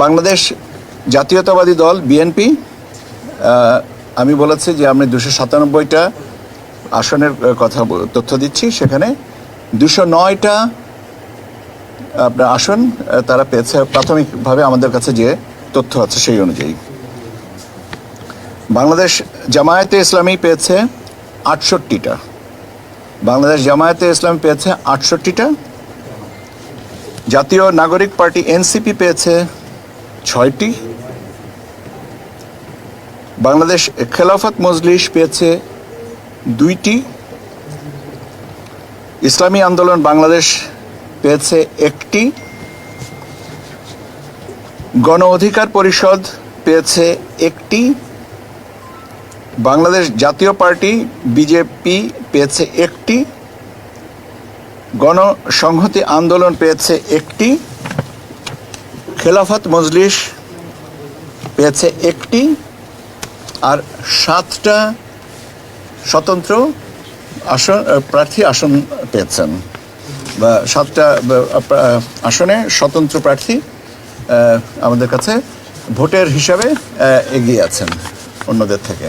বাংলাদেশ জাতীয়তাবাদী দল বিএনপি, আমি বলেছি যে আমি 297টা আসনের কথা তথ্য দিচ্ছি। সেখানে 209টা আপনার আসন তারা পেয়েছে প্রাথমিকভাবে আমাদের কাছে যে তথ্য আছে সেই অনুযায়ী। বাংলাদেশ জামায়াতে ইসলামী পেয়েছে 68টা। বাংলাদেশ জামায়াতে ইসলামী পেয়েছে 68টা। জাতীয় নাগরিক পার্টি এনসিপি পেয়েছে 6টি। বাংলাদেশ খেলাফত মজলিস পেয়েছে 2টি। ইসলামী আন্দোলন বাংলাদেশ পেয়েছে 1টি। গণ অধিকার পরিষদ পেয়েছে 1টি। বাংলাদেশ জাতীয় পার্টি বিজেপি পেয়েছে 1টি। গণসংহতি আন্দোলন পেয়েছে 1টি। খেলাফত মজলিস পেয়েছে 1টি। আর 7টা স্বতন্ত্র প্রার্থী আসন পেয়েছেন, বা 7টা আসনে স্বতন্ত্র প্রার্থী আমাদের কাছে ভোটের হিসাবে এগিয়ে আছেন অন্যদের থেকে।